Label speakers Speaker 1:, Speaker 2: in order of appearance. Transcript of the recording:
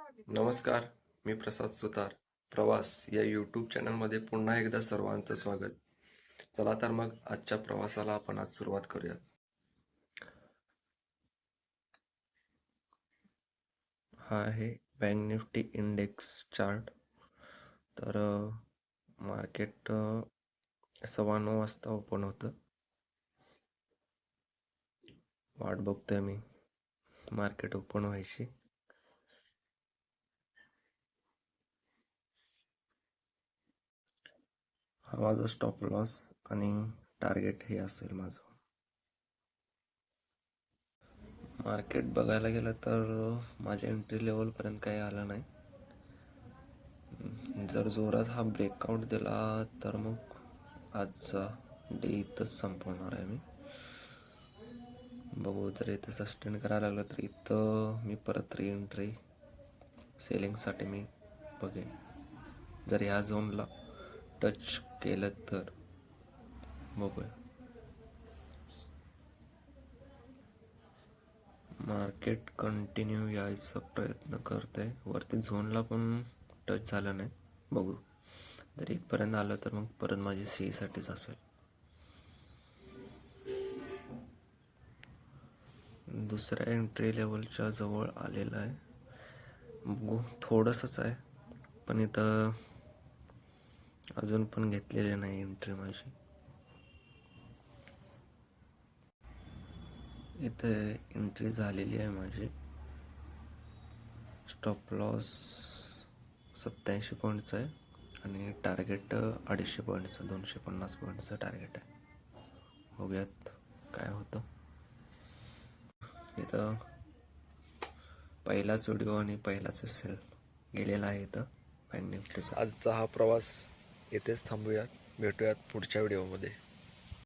Speaker 1: नमस्कार, मी प्रसाद सुतार. प्रवास या यूट्यूब चॅनलमध्ये पुन्हा एकदा सर्वांचं स्वागत. चला तर मग आजच्या प्रवासाला आपण आज सुरुवात करूया. हा आहे बँक निफ्टी इंडेक्स चार्ट. तर मार्केट 9:15 वाजता ओपन होतं. वाट बघतोय मी मार्केट ओपन व्हायची. हा माझा स्टॉप लॉस आणि टार्गेट हे असेल माझं. मार्केट बघायला गेलं तर माझ्या एंट्री लेवलपर्यंत काही आलं नाही. जर जोरात हा ब्रेकआउट दिला तर मग आजचा डे इथंच संपवणार आहे मी. बघू, जर इथं सस्टेन करायला लागलं तर इथं मी परत री एंट्री सेलिंगसाठी मी बघेन. जर ह्या झोनला टच केलं तर बघूया. मार्केट कंटिन्यू यायचा प्रयत्न करते. वरती झोनला पण टच झालं नाही. बघू, जर इथपर्यंत आलं तर मग परत माझी सीईसाठीच असेल. दुसऱ्या एंट्री लेवलच्या जवळ आलेलं आहे. बघू, थोडंसंच आहे, पण इथं अजून पण घेतलेली नाही एंट्री माझी. इथे एंट्री झालेली आहे माझी. स्टॉप लॉस 87 पॉईंटचा आहे आणि टार्गेट 250 पॉईंटचं, 250 पॉईंटचं टार्गेट आहे. बघूयात काय होतं. इथं पहिलाच व्हिडिओ आणि पहिलाच सेल गेलेला आहे इथं बँक निफ्टीचा. आजचा हा प्रवास येथेच थांबूयात. भेटूयात पुढच्या व्हिडिओमध्ये.